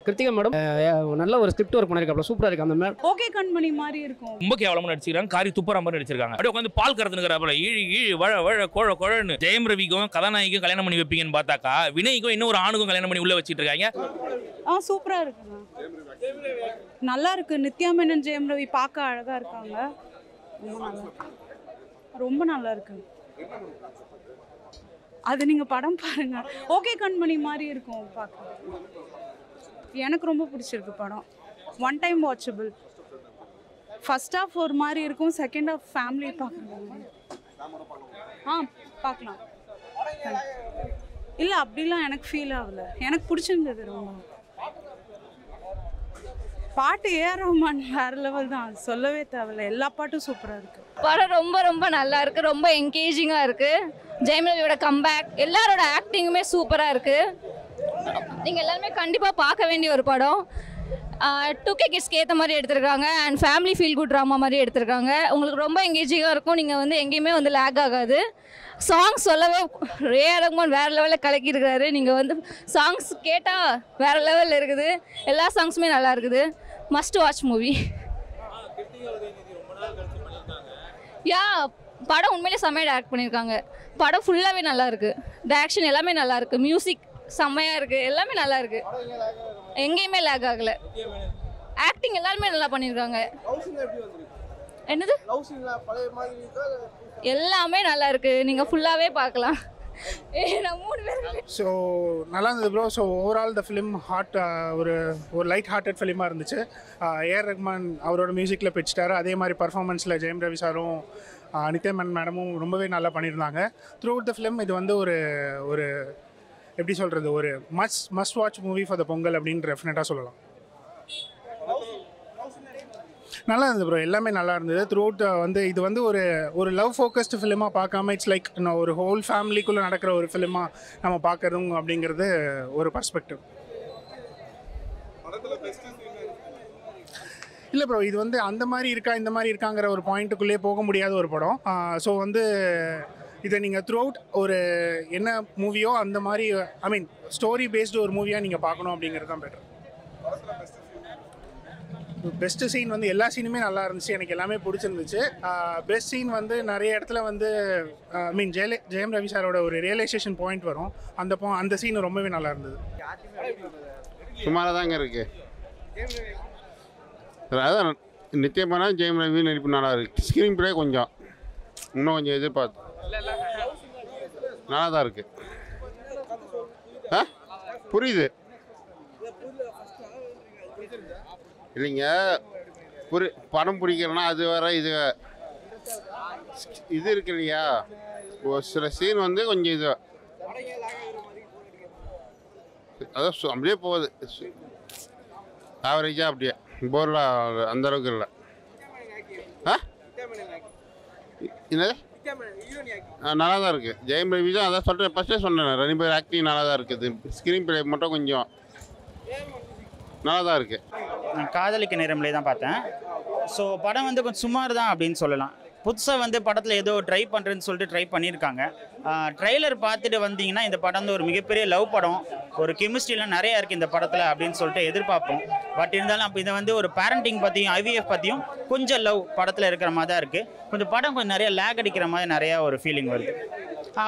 Kiruthika madam நல்ல ஒரு script work பண்ணியிருக்காப்ல, சூப்பராக இருக்குது அந்த மேடம். ஓகே கண்மணி மாதிரி இருக்கும். ரொம்ப கேவலமாக நடிச்சிருக்காங்க, காரி துப்புற மாதிரி நடிச்சிருக்காங்க. அப்படியே உட்காந்து பால் கறந்துக்கிறாப்புல ஈழி ஈழி வழ வழ கோழ கோழன்னு. ஜெயம் ரவிக்கும் கதாநாயகிக்கும் கல்யாணம் பண்ணி வைப்பீங்கன்னு பார்த்தாக்கா வினய்க்கும் இன்னொரு ஆணுக்கும் கல்யாணம் பண்ணி உள்ள வச்சிட்டு இருக்காங்க. சூப்பரா இருக்குங்க, நல்லா இருக்கு. நித்யா மேனன் ஜெயம் ரவி பார்க்க அழகா இருக்காங்க, ரொம்ப நல்லா இருக்கு. அது நீங்க படம் பாருங்க, ஓகே கண்மணி மாதிரி இருக்கும் பார்க்க. எனக்கு ரொம்ப பிடிச்சிருக்கு படம், one time watchable. First half ஒரு மாதிரி இருக்கும், செகண்ட் ஹாஃப் ஃபேமிலி பார்க்கணும். பார்க்கலாம். இல்லை அப்படிலாம் எனக்கு ஃபீல் ஆகல, எனக்கு பிடிச்சிருந்தது ரொம்ப. பாட்டு ஏஆர் ரஹ்மான் வேற லெவல் தான், சொல்லவே தேவையில்ல, எல்லா பாட்டும் சூப்பராக இருக்கு. படம் ரொம்ப ரொம்ப நல்லா இருக்கு, ரொம்ப என்கேஜிங்காக இருக்கு. ஜெயம் ரவியோட கம்பேக், எல்லாரோட ஆக்டிங்குமே சூப்பராக இருக்கு. நீங்கள் எல்லாருமே கண்டிப்பாக பார்க்க வேண்டிய ஒரு படம். 2K கிட்ஸ்க்கு ஏற்ற மாதிரி எடுத்திருக்காங்க and family feel good drama மாதிரி எடுத்திருக்காங்க. உங்களுக்கு ரொம்ப என்கேஜிங்காக இருக்கும், நீங்கள் வந்து எங்கேயுமே வந்து லேக் ஆகாது. சாங்ஸ் சொல்லவே ஏஆர் ரஹ்மான் வேறு லெவலில் கலக்கியிருக்கிறாரு. நீங்கள் வந்து சாங்ஸ் கேட்டால் வேறு லெவலில் இருக்குது, எல்லா சாங்ஸுமே நல்லா இருக்குது. Must watch movie. யா, படம் உண்மையிலே செம்மையாக டேரக்ட் பண்ணியிருக்காங்க. படம் ஃபுல்லாகவே நல்லா இருக்குது, டேரக்ஷன் எல்லாமே நல்லா இருக்குது, மியூசிக் செம்மையாக இருக்குது, எல்லாமே நல்லா இருக்குது, எங்கேயுமே லேக் ஆகலை. ஆக்டிங் எல்லாருமே நல்லா பண்ணியிருக்காங்க. என்னது எல்லாமே நல்லா இருக்குது, நீங்கள் ஃபுல்லாகவே பார்க்கலாம். ஸோ நல்லா இருந்தது bro. So overall the film ஒரு லைட் ஹார்ட்டட் ஃபிலிமாக இருந்துச்சு. ஏஆர் ரஹ்மான் அவரோட மியூசிக்கில் பிடிச்சிட்டாரு, அதே மாதிரி பர்ஃபார்மன்ஸில் ஜெயம் ரவி சாரும் நித்யா மேடமும் ரொம்பவே நல்லா பண்ணியிருந்தாங்க. த்ரூ அவுட் த ஃபிலிம் இது வந்து ஒரு எப்படி சொல்கிறது, ஒரு must watch movie for the Pongal அப்படின்னு டெஃபினட்டாக சொல்லலாம். நல்லா இருந்தது ப்ரோ, எல்லாமே நல்லா இருந்தது. த்ரூ அவுட் வந்து இது வந்து ஒரு லவ் ஃபோக்கஸ்டு ஃபிலிமாக பார்க்காம இட்ஸ் லைக் ஒரு ஹோல் ஃபேமிலிக்குள்ளே நடக்கிற ஒரு ஃபிலிமாக நம்ம பார்க்குறதும் அப்படிங்கிறது ஒரு பர்ஸ்பெக்டிவ். இல்லை ப்ரோ, இது வந்து அந்த மாதிரி இருக்கா இந்த மாதிரி இருக்காங்கிற ஒரு பாயிண்ட்டுக்குள்ளேயே போக முடியாத ஒரு படம். ஸோ வந்து இதை நீங்கள் த்ரூ அவுட் ஒரு என்ன மூவியோ அந்த மாதிரி ஐ மீன் ஸ்டோரி பேஸ்டு ஒரு மூவியாக நீங்கள் பார்க்கணும் அப்படிங்கிறது தான் பெட்டர். பெஸ்ட்டு சீன் வந்து எல்லா சீனுமே நல்லா இருந்துச்சு, எனக்கு எல்லாமே பிடிச்சிருந்துச்சு. பெஸ்ட் சீன் வந்து நிறைய இடத்துல வந்து ஐ மீன் ஜெயம் ரவி சாரோட ஒரு ரியலைசேஷன் பாயிண்ட் வரும், அந்த சீன் ரொம்பவே நல்லா இருந்தது. சுமாராக தாங்க இருக்கு. அதான் நித்தியமான ஜெயம் ரவி நடிப்பு நல்லா இருக்கு. ஸ்க்ரீன் பிளே கொஞ்சம் இன்னும் கொஞ்சம் எதிர்பார்த்து நல்லா தான் இருக்கு. புரியுது இல்லைங்க, படம் பிடிக்கிறேன்னா அது வேற, இது இருக்கு இல்லையா, ஒரு சில சீன் வந்து கொஞ்சம் இது அதான் அப்படியே போகுது, ஆவரேஜாக அப்படியே போரில் அந்தளவுக்கு இல்லை. என்னது நல்லா தான் இருக்குது. ஜெயம் ரவி தான் அதான் சொல்கிறேன், ஃபஸ்ட்டே சொன்னேன், 2 பேர் ஆக்டிங் நல்லா தான் இருக்குது. ஸ்க்ரீன் பிளே மட்டும் கொஞ்சம் நல்லா தான் இருக்குது. நான் காதலிக்க நேரம்லே தான் பார்த்தேன். ஸோ படம் வந்து கொஞ்சம் சுமார் தான் அப்படின்னு சொல்லலாம். புதுசாக வந்து படத்தில் ஏதோ ட்ரை பண்ணுறேன்னு சொல்லிட்டு ட்ரை பண்ணியிருக்காங்க. ட்ரெய்லர் பார்த்துட்டு வந்தீங்கன்னா இந்த படம் வந்து ஒரு மிகப்பெரிய லவ் படம், ஒரு கெமிஸ்ட்ரிலாம் நிறையா இருக்குது இந்த படத்தில் அப்படின்னு சொல்லிட்டு எதிர்பார்ப்போம். பட் இருந்தாலும் அப்போ இதை வந்து ஒரு பேரண்டிங் பற்றியும் IVF பற்றியும் கொஞ்சம் லவ் படத்தில் இருக்கிற மாதிரி தான் இருக்குது. கொஞ்சம் படம் கொஞ்சம் நிறைய லேக் அடிக்கிற மாதிரி நிறையா ஒரு ஃபீலிங் வருது.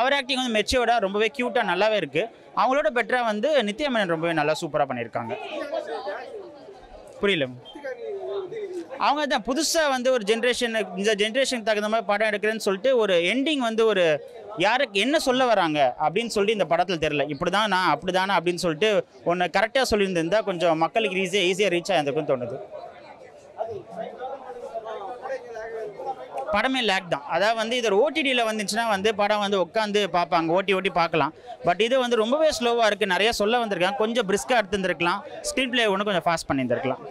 அவர் ஆக்டிங் வந்து மெச்சூர்டாக ரொம்பவே க்யூட்டாக நல்லாவே இருக்குது. அவங்களோட பெட்டராக வந்து நித்யா மேனன் ரொம்பவே நல்லா சூப்பராக பண்ணியிருக்காங்க. புரியல, அவங்க தான் புதுசாக வந்து ஒரு இந்த ஜென்ரேஷனுக்கு தகுந்த மாதிரி படம் எடுக்கிறேன்னு சொல்லிட்டு ஒரு எண்டிங் வந்து ஒரு யாருக்கு என்ன சொல்ல வராங்க அப்படின்னு சொல்லிட்டு இந்த படத்தில் தெரியல. இப்படி தான் நான் அப்படி தானே அப்படின்னு சொல்லிட்டு ஒன்று கரெக்டாக சொல்லியிருந்திருந்தால் கொஞ்சம் மக்களுக்கு ஈஸியாக ரீச் ஆகிருக்குன்னு தோணுது. படமே லேக் தான். அதாவது வந்து இது OTTயில் வந்துச்சுன்னா வந்து படம் வந்து உட்காந்து பார்ப்பாங்க, ஓட்டி பார்க்கலாம். பட் இது வந்து ரொம்பவே ஸ்லோவாக இருக்குது, நிறைய சொல்ல வந்திருக்காங்க, கொஞ்சம் பிரிஸ்காக எடுத்துருந்துருக்கலாம், ஸ்க்ரீன் பிளே ஒன்று கொஞ்சம் ஃபாஸ்ட் பண்ணியிருந்துருக்கலாம்.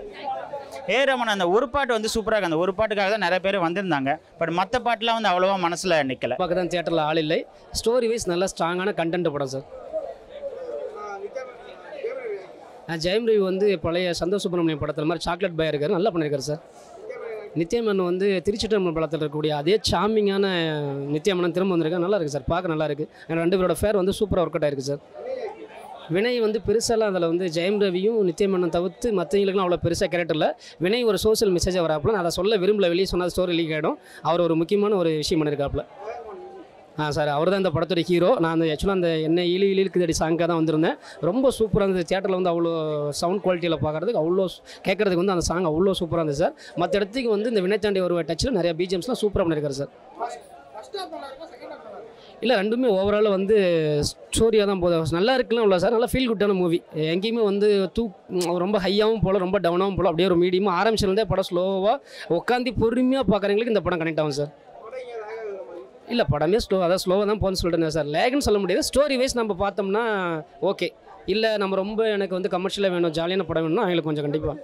ஏஆர் ரஹ்மான் அந்த ஒரு பாட்டு வந்து சூப்பராக இருக்குது, அந்த ஒரு பாட்டுக்காக தான் நிறைய பேர் வந்திருந்தாங்க. பட் மற்ற பாட்டுலாம் வந்து அவ்வளோவா மனசில் நிற்கலை. பார்க்க தான் தியேட்டரில் ஆள் இல்லை. ஸ்டோரி வைஸ் நல்ல ஸ்ட்ராங்கான கண்டென்ட் படம் சார். ஜெயம் ரவி வந்து பழைய சந்தோஷ் சுப்ரமணியம் படத்தில் மாதிரி சாக்லேட் பாய் இருக்காரு, நல்லா பண்ணியிருக்காரு சார். நித்யமேனன் வந்து திருச்சிட்டம்பலம் படத்தில் இருக்கக்கூடிய அதே சாமிங்கான நித்யமேனன் திரும்ப வந்திருக்காரு, நல்லா இருக்குது சார், பார்க்க நல்லா இருக்குது. 2 பேரோட ஃபேர் வந்து சூப்பராக ஒர்க் அவுட் ஆயிருக்கு சார். வினய் வந்து பெருசாலாம் அதில் வந்து ஜெயம் ரவியும் நித்யமேனன் தவிர்த்து மற்றவங்களுக்குலாம் அவ்வளோ பெருசாக கேரக்டர் இல்லை. வினய் ஒரு சோஷியல் மெசேஜாக வராப்புல, நான் அதை சொல்ல விரும்பல, வெளியே சொன்னால் ஸ்டோரி லீக் ஆகிடும். அவர் ஒரு முக்கியமான ஒரு விஷயம் பண்ணியிருக்காப்புல. சார் அவர் தான் இந்த படத்தோட ஹீரோ. நான் அந்த ஆக்சுவலாக அந்த என்ன இழுக்குதடி சாங்காக தான் வந்திருந்தேன். ரொம்ப சூப்பராக இருந்தது. தியேட்டரில் வந்து அவ்வளோ சவுண்ட் குவாலிட்டியில் பார்க்குறதுக்கு அவ்வளோ கேட்குறதுக்கு வந்து அந்த சாங் அவ்வளோ சூப்பராக இருந்தது சார். மற்ற இடத்துக்கு வந்து இந்த வினய் தாண்டி ஒரு டச்சில் நிறைய பிஜிஎம்ஸ்லாம் சூப்பராக பண்ணியிருக்காரு சார். இல்லை ரெண்டுமே ஓவரால் வந்து ஸ்டோரியாக தான் போதும். நல்லா இருக்குலாம் இல்லை சார், நல்லா ஃபீல் குட்டான மூவி. எங்கேயுமே வந்து ரொம்ப ஹையாகவும் போல் ரொம்ப டவுனாகவும் போல், அப்படியே ஒரு மீடியமாக ஆரம்பிச்சிருந்தே படம் ஸ்லோவாக உட்காந்து பொறுமையாக பார்க்குறவங்களுக்கு இந்த படம் கனெக்ட் ஆகும் சார். இல்லை படமே ஸ்லோவாக தான் போகணும்னு சொல்லிட்டு சார். லேக்னு சொல்ல முடியாது. ஸ்டோரி வைஸ் நம்ம பார்த்தோம்னா ஓகே. இல்லை நம்ம ரொம்ப எனக்கு வந்து கமர்ஷியலாக வேணும், ஜாலியான படம் வேணும்னா அவங்களுக்கு கொஞ்சம் கண்டிப்பாக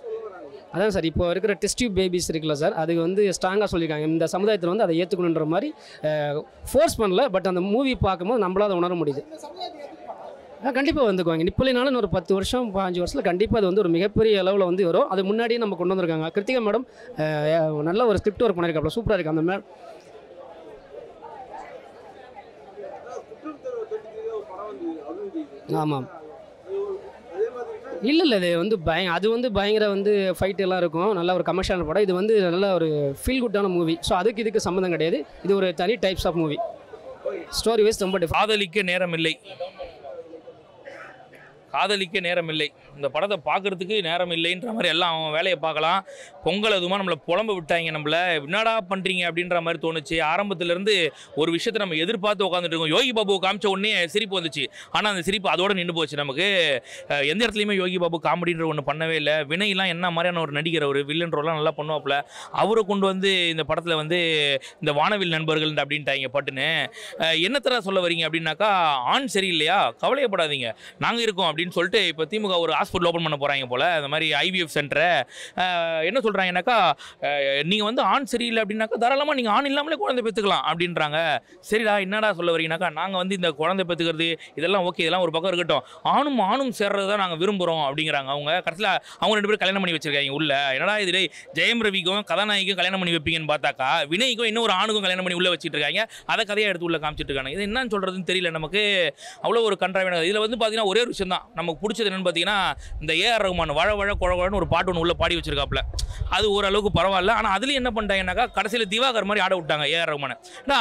அதான் சார். இப்போ இருக்கிற டெஸ்ட் டியூப் பேபிஸ் இருக்குல்ல சார், அதுக்கு வந்து ஸ்ட்ராங்காக சொல்லியிருக்காங்க. இந்த சமுதாயத்தில் வந்து அதை ஏற்றுக்கணுன்ற மாதிரி ஃபோர்ஸ் பண்ணல. பட் அந்த மூவி பார்க்கும்போது நம்மளால் அதை உணர முடியுது. கண்டிப்பாக வந்துக்குவாங்க. இப்போனாலும் ஒரு 10 வருஷம் 5 வருஷத்தில் கண்டிப்பாக அது வந்து ஒரு மிகப்பெரிய அளவில் வந்து வரும். அது முன்னாடியே நம்ம கொண்டு வந்திருக்காங்க. கிருத்திகா மேடம் நல்ல ஒரு ஸ்கிரிப்ட் ஒர்க் பண்ணியிருக்காப்புல, சூப்பராக இருக்குது அந்த மேடம். ஆமாம். இல்லை இது வந்து அது வந்து பயங்கர வந்து ஃபைட் எல்லாம் இருக்கும். நல்ல ஒரு கமர்ஷியலான படம். இது வந்து நல்ல ஒரு ஃபீல் குட்டான மூவி. ஸோ இதுக்கு சம்மந்தம் கிடையாது. இது ஒரு தனி types of movie. Story wise ரொம்ப காதலிக்க நேரம் இல்லை. காதலிக்க நேரம் இல்லை. இந்த படத்தை பார்க்குறதுக்கு நேரம் இல்லைன்ற மாதிரி எல்லாம் அவன் வேலையை பார்க்கலாம். பொங்கல் அதுமா நம்மளை புலம்ப விட்டாங்க. நம்மளை என்னடா பண்ணுறீங்க அப்படின்ற மாதிரி தோணுச்சு. ஆரம்பத்துலேருந்து ஒரு விஷயத்தை நம்ம எதிர்பார்த்து உட்காந்துட்டு இருக்கோம். யோகி பாபு காமிச்ச உடனே சிரிப்பு வந்துச்சு. ஆனால் அந்த சிரிப்பு அதோடு நின்று போச்சு. நமக்கு எந்த இடத்துலையுமே யோகி பாபு காமெடின்ற ஒன்று பண்ணவே இல்லை. வினய்லாம் என்ன மாதிரியான ஒரு நடிகர், ஒரு வில்லன் ரோலாம் நல்லா பண்ணுவாப்புல. அவரை கொண்டு வந்து இந்த படத்தில் வந்து இந்த வானவில் நண்பர்கள் அப்படின்ட்டாங்க பட்டுன்னு. என்னத்தர சொல்ல வரீங்க அப்படின்னாக்கா, ஆண் சரியில்லையா, கவலையப்படாதீங்க, நாங்கள் இருக்கோம் அப்படின்னு சொல்லிட்டு இப்போ திமுக ஒரு ஹாஸ்பிட்டல் ஓப்பன் பண்ண போகிறாங்க போல். அந்த மாதிரி ஐவிஎஃப் சென்டரை என்ன சொல்கிறாங்கன்னாக்கா, நீங்கள் வந்து ஆண் சரியில்லை அப்படின்னாக்கா தாராளமாக நீங்கள் ஆண் இல்லாமலே குழந்தை பெற்றுக்கலாம் அப்படின்றாங்க. சரிடா என்னடா சொல்ல வரீங்கனாக்கா, நாங்கள் வந்து இந்த குழந்தை பெற்றுக்கிறது இதெல்லாம் ஓகே, இதெல்லாம் ஒரு பக்கம் இருக்கட்டும், ஆணும் சேர்றது தான் நாங்கள் விரும்புகிறோம் அப்படிங்கிறாங்க. அவங்க கடைசியில் அவங்க 2 பேரும் கல்யாணம் பண்ணி வச்சிருக்காங்க உள்ள. என்னடா இது ஜெயம் ரவிக்கும் கதாநாயகிக்கும் கல்யாணம் பண்ணி வைப்பீங்கன்னு பார்த்தாக்கா, வினய்க்கும் இன்னொரு ஆணுக்கும் கல்யாணம் பண்ணி உள்ளே வச்சுட்டு இருக்காங்க. அதை கதையாக எடுத்து உள்ள காமிச்சிட்டு இருக்காங்க. இது என்னன்னு சொல்கிறதுன்னு தெரியல நமக்கு. அவ்வளோ ஒரு கன்றாவியான. இதில் வந்து பார்த்தீங்கன்னா ஒரே ஒரு விஷயம் தான் நமக்கு பிடிச்சது. என்னன்னு பார்த்தீங்கன்னா, இந்த ஏஆர் ரகுமான் வழ குழன்னு ஒரு பாட்டு ஒன்று உள்ள பாடி வச்சிருக்காப்புல. அது ஓரளவுக்கு பரவாயில்ல. ஆனால் அதுலேயும் என்ன பண்ணிட்டாங்கன்னாக்கா, கடைசியில் திவாகர் மாதிரி ஆட விட்டாங்க ஏஆர் ரகுமானை.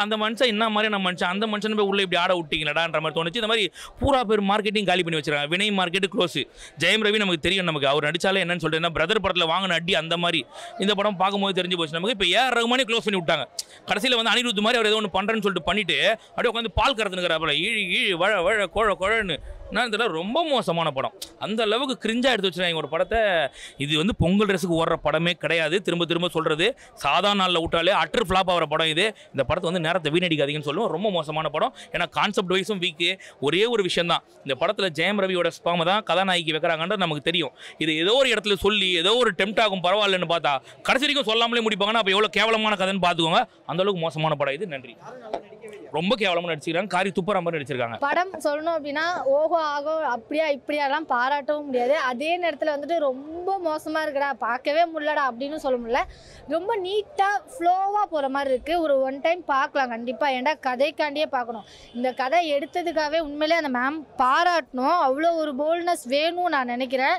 அந்த மனுஷன் என்ன மாதிரி நம்ம மனுஷன், அந்த மனுஷன் போய் உள்ள இப்படி ஆட விட்டீங்களாடான்ற மாதிரி தோணுச்சு. இந்த மாதிரி பூரா பேர் மார்க்கெட்டிங் காலி பண்ணி வச்சிருக்காங்க. Vinay market close. ஜெயம் ரவி நமக்கு தெரியும், நமக்கு அவர் நடிச்சாலே என்னன்னு சொல்லிட்டு பிரதர் படத்தில் வாங்கின அடி அந்த மாதிரி இந்த படம் பார்க்கும்போது தெரிஞ்சு போச்சு நமக்கு. இப்போ ஏஆர் ரகுமானே க்ளோஸ் பண்ணி விட்டாங்க. கடைசியில் வந்து அனிருத் மாதிரி அவர் ஏதோ ஒன்று பண்ணுறேன்னு சொல்லிட்டு பண்ணிட்டு அப்படியே உட்காந்து பால் கறந்துனுங்கிறாப்புல. ஈழி வழ குழன்னு. நான் இதில் ரொம்ப மோசமான படம். அந்த அளவுக்கு கிரிஞ்சாக எடுத்து வச்சுருக்காங்க ஒரு படத்தை. இது வந்து பொங்கல் ட்ரெஸ்ஸுக்கு ஓடுற படமே கிடையாது. திரும்ப சொல்கிறது, சாதாரண நாளில் விட்டாலே அட்டர் ஃப்ளாப் ஆகிற படம் இது. இந்த படத்தை வந்து நேரத்தை வீணடிக்காதீங்கன்னு சொல்லுவோம். ரொம்ப மோசமான படம். ஏன்னா கான்செப்ட் வைஸும் வீக்கு. ஒரே ஒரு விஷயம் தான், இந்த படத்தில் ஜெயம் ரவியோட ஸ்பாமை தான் கதாநாயகி வைக்கிறாங்கன்றது நமக்கு தெரியும். இது ஏதோ ஒரு இடத்துல சொல்லி ஏதோ ஒரு டெம்ட் ஆகும் பரவாயில்லன்னு பார்த்தா கடைசி வரைக்கும் சொல்லாமலே முடிப்பாங்கன்னா அப்போ எவ்வளோ கேவலமான கதைன்னு பார்த்துக்கோங்க. அந்தளவுக்கு மோசமான படம் இது. நன்றி. ரொம்ப கேவலமாக நடிச்சிருக்காங்க. காரி துப்புற மாதிரி நடிச்சிருக்காங்க. படம் சொல்லணும் அப்படின்னா ஓஹோ ஆகோ அப்படியா இப்படியாலாம் பாராட்டவும் முடியாது. அதே நேரத்தில் வந்துட்டு ரொம்ப மோசமாக இருக்குடா, பார்க்கவே முடியலடா அப்படின்னு சொல்ல முடியல. ரொம்ப நீட்டாக ஃப்ளோவாக போகிற மாதிரி இருக்குது. ஒரு 1 டைம் பார்க்கலாம் கண்டிப்பாக. ஏன்டா கதைக்காண்டியே பார்க்கணும். இந்த கதை எடுத்ததுக்காகவே உண்மையிலே அந்த மேம் பாராட்டணும். அவ்வளோ ஒரு போல்ட்னஸ் வேணும்னு நான் நினைக்கிறேன்.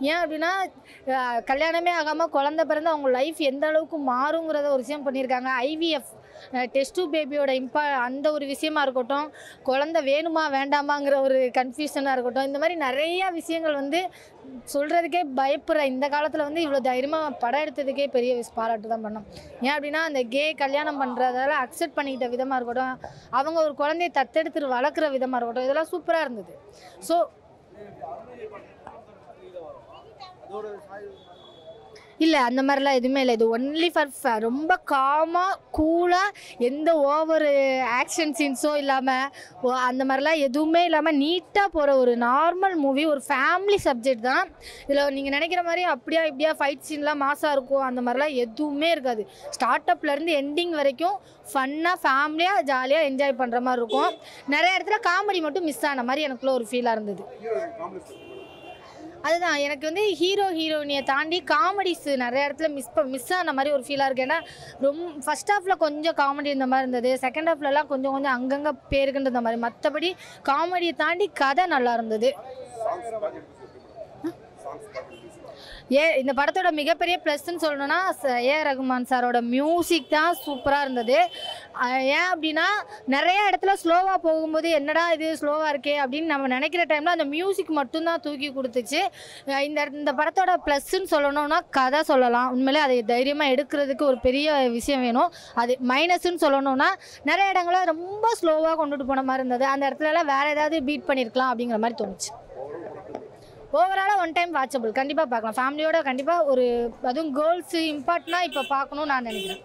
ஏன் அப்படின்னா கல்யாணமே ஆகாமல் குழந்தை பிறந்து அவங்க லைஃப் எந்த அளவுக்கு மாறுங்கிறத ஒரு விஷயம் பண்ணியிருக்காங்க. ஐவிஎஃப் டெஸ்ட் டியூப் பேபியோட அந்த ஒரு விஷயமா இருக்கட்டும், குழந்தை வேணுமா வேண்டாமாங்கிற ஒரு கன்ஃபியூஷனாக இருக்கட்டும், இந்த மாதிரி நிறையா விஷயங்கள் வந்து சொல்கிறதுக்கே பயப்படுற இந்த காலத்தில் வந்து இவ்வளோ தைரியமாக படம் எடுத்ததுக்கே பெரிய பாராட்டு தான் பண்ணோம். ஏன் அப்படின்னா அந்த கல்யாணம் பண்ணுறதால அக்செப்ட் பண்ணிக்கிட்ட விதமாக இருக்கட்டும், அவங்க ஒரு குழந்தையை தத்தெடுத்து வளர்க்குற விதமாக இருக்கட்டும், இதெல்லாம் சூப்பராக இருந்தது. ஸோ இல்லை அந்த மாதிரிலாம் எதுவுமே இல்லை. இது ஒன்லி ஃபார் ரொம்ப காமாக கூலாக எந்த ஓவர் ஆக்ஷன் சீன்ஸோ இல்லாமல் அந்த மாதிரிலாம் எதுவுமே இல்லாமல் நீட்டாக போகிற ஒரு நார்மல் மூவி. ஒரு ஃபேமிலி சப்ஜெக்ட் தான். இதில் நீங்கள் நினைக்கிற மாதிரி அப்படியா இப்படியா ஃபைட் சீன்லாம் மாசாக இருக்கும் அந்த மாதிரிலாம் எதுவுமே இருக்காது. ஸ்டார்ட்அப்லேருந்து எண்டிங் வரைக்கும் ஃபன்னாக ஃபேமிலியாக ஜாலியாக என்ஜாய் பண்ணுற மாதிரி இருக்கும். நிறைய இடத்துல காமெடி மட்டும் மிஸ் ஆன மாதிரி எனக்குள்ள ஒரு ஃபீலாக இருந்தது. அதுதான் எனக்கு வந்து ஹீரோயினியை தாண்டி காமெடிஸ் நிறைய இடத்துல மிஸ் ஆன மாதிரி ஒரு ஃபீலாக இருக்குது. ஏன்னா ஃபஸ்ட் ஹாஃபில் கொஞ்சம் காமெடி இந்த மாதிரி இருந்தது, செகண்ட் ஹாஃப்லலாம் கொஞ்சம் அங்கங்கே பேருக்குன்ற மாதிரி. மற்றபடி காமெடியை தாண்டி கதை நல்லா இருந்தது. இந்த படத்தோட மிகப்பெரிய ப்ளஸ்ன்னு சொல்லணும்னா ஏஆர் ரகுமான் சாரோட மியூசிக் தான் சூப்பராக இருந்தது. ஏன் அப்படின்னா நிறைய இடத்துல ஸ்லோவாக போகும்போது என்னடா இது ஸ்லோவாக இருக்கே அப்படின்னு நம்ம நினைக்கிற டைமில் அந்த மியூசிக் மட்டும்தான் தூக்கி கொடுத்துச்சு. இந்த படத்தோட ப்ளஸ்ன்னு சொல்லணும்னா கதை சொல்லலாம். உண்மையிலே அதை தைரியமாக எடுக்கிறதுக்கு ஒரு பெரிய விஷயம் வேணும். அது மைனஸ்ன்னு சொல்லணும்னா நிறைய இடங்களில் ரொம்ப ஸ்லோவாக கொண்டுட்டு போன மாதிரி இருந்தது. அந்த இடத்துலலாம் வேறு ஏதாவது பீட் பண்ணியிருக்கலாம் அப்படிங்கிற மாதிரி தோணுச்சு. ஓவராலாக ஒன் டைம் வாட்சபிள், கண்டிப்பாக பார்க்கலாம். ஃபேமிலியோட கண்டிப்பாக ஒரு அதுவும் கேர்ள்ஸு இம்பார்ட்டனாக இப்போ பார்க்கணும்னு நான் நினைக்கிறேன்.